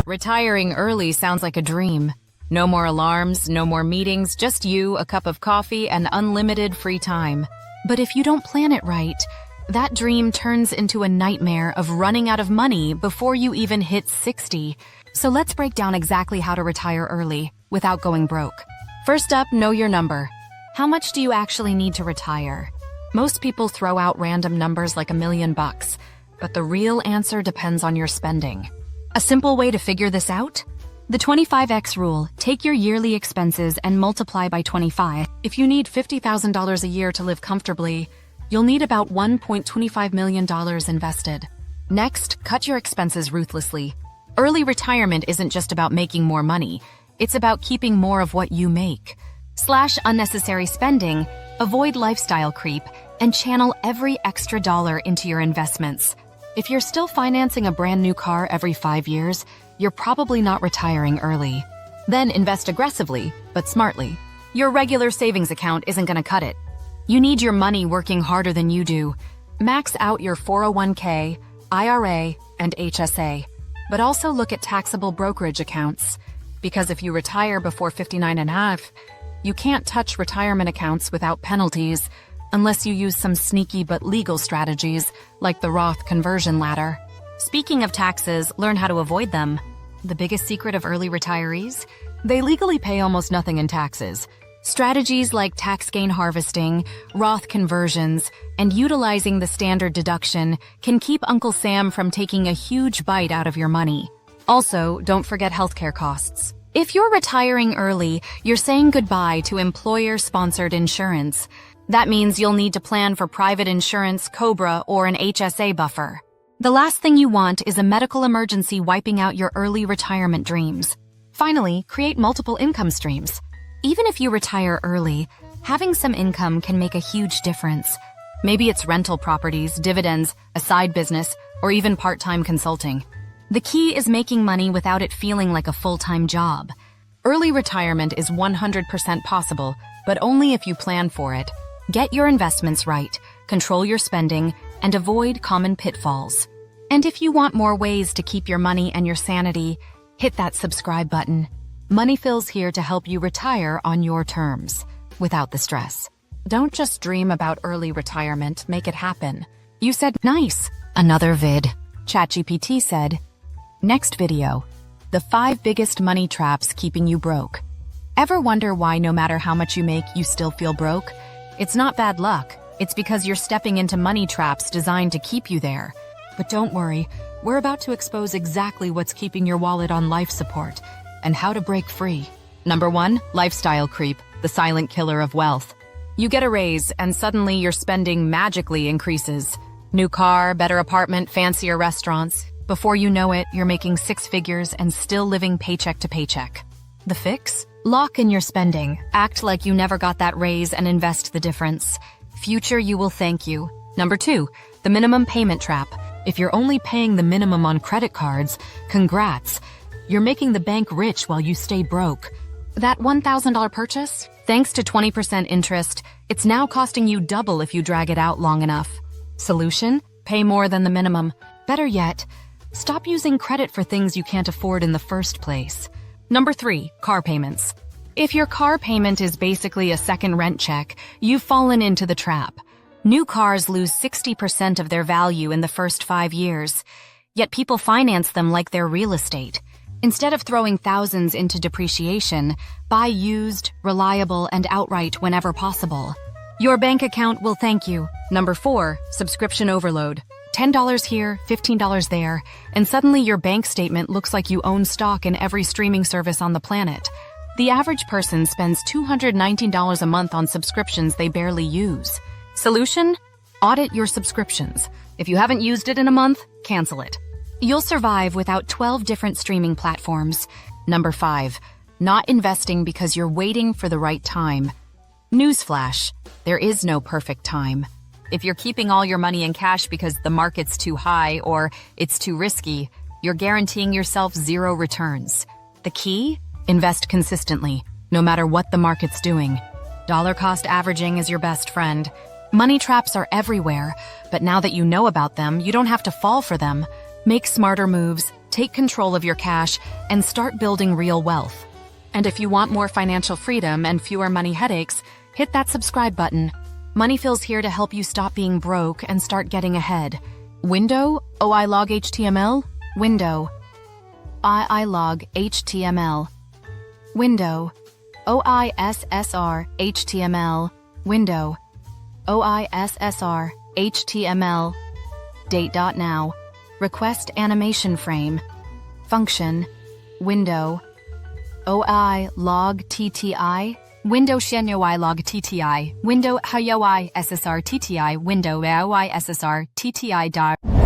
Retiring early sounds like a dream. No more alarms, no more meetings, just you, a cup of coffee, and unlimited free time. But if you don't plan it right, that dream turns into a nightmare of running out of money before you even hit 60. So let's break down exactly how to retire early without going broke. First up, know your number. How much do you actually need to retire? Most people throw out random numbers like $1 million, but the real answer depends on your spending. A simple way to figure this out? The 25x rule. Take your yearly expenses and multiply by 25. If you need $50,000 a year to live comfortably, you'll need about $1.25 million invested. Next, cut your expenses ruthlessly. Early retirement isn't just about making more money. It's about keeping more of what you make. Slash unnecessary spending, avoid lifestyle creep, and channel every extra dollar into your investments. If you're still financing a brand new car every 5 years, you're probably not retiring early. Then invest aggressively, but smartly. Your regular savings account isn't going to cut it. You need your money working harder than you do. Max out your 401k, IRA, and HSA. But also look at taxable brokerage accounts. Because if you retire before 59 and a half, you can't touch retirement accounts without penalties unless you use some sneaky but legal strategies like the Roth conversion ladder. Speaking of taxes, learn how to avoid them. The biggest secret of early retirees? They legally pay almost nothing in taxes. Strategies like tax gain harvesting, Roth conversions, and utilizing the standard deduction can keep Uncle Sam from taking a huge bite out of your money. Also, don't forget healthcare costs. If you're retiring early, you're saying goodbye to employer-sponsored insurance. That means you'll need to plan for private insurance, COBRA, or an HSA buffer. The last thing you want is a medical emergency wiping out your early retirement dreams. Finally, create multiple income streams. Even if you retire early, having some income can make a huge difference. Maybe it's rental properties, dividends, a side business, or even part-time consulting. The key is making money without it feeling like a full-time job. Early retirement is 100% possible, but only if you plan for it. Get your investments right, control your spending, and avoid common pitfalls. And if you want more ways to keep your money and your sanity, hit that subscribe button. Moneyfill's here to help you retire on your terms, without the stress. Don't just dream about early retirement, make it happen. You said nice. Another vid. ChatGPT said, next video, the 5 biggest money traps keeping you broke. Ever wonder why no matter how much you make, you still feel broke? It's not bad luck. It's because you're stepping into money traps designed to keep you there. But don't worry, we're about to expose exactly what's keeping your wallet on life support and how to break free. Number 1, lifestyle creep, the silent killer of wealth. You get a raise and suddenly your spending magically increases. New car, better apartment, fancier restaurants. Before you know it, you're making 6 figures and still living paycheck to paycheck. The fix? Lock in your spending. Act like you never got that raise and invest the difference. Future you will thank you. Number 2, the minimum payment trap. If you're only paying the minimum on credit cards, congrats. You're making the bank rich while you stay broke. That $1,000 purchase? Thanks to 20% interest, it's now costing you double if you drag it out long enough. Solution? Pay more than the minimum. Better yet, stop using credit for things you can't afford in the first place. Number 3, car payments. If your car payment is basically a second rent check, you've fallen into the trap. New cars lose 60% of their value in the first 5 years, yet people finance them like they're real estate. Instead of throwing thousands into depreciation, buy used, reliable, and outright whenever possible. Your bank account will thank you. Number 4, subscription overload. $10 here, $15 there, and suddenly your bank statement looks like you own stock in every streaming service on the planet. The average person spends $219 a month on subscriptions they barely use. Solution? Audit your subscriptions. If you haven't used it in a month, cancel it. You'll survive without 12 different streaming platforms. Number 5, not investing because you're waiting for the right time. Newsflash, there is no perfect time. If you're keeping all your money in cash because the market's too high or it's too risky, you're guaranteeing yourself 0 returns. The key? Invest consistently, no matter what the market's doing. Dollar cost averaging is your best friend. Money traps are everywhere, but now that you know about them, you don't have to fall for them. Make smarter moves, Take control of your cash and start building real wealth. And if you want more financial freedom and fewer money headaches, hit that subscribe button. Moneyfill's here to help you stop being broke and start getting ahead. Window, OI log HTML, window. II log HTML. Window. OISSR HTML. Window. OISSR HTML. Date.now. Request animation frame. Function. Window. OI log TTI. Window Shenyo log TTI. Window Hayoi SSR TTI. Window AOI SSR TTI.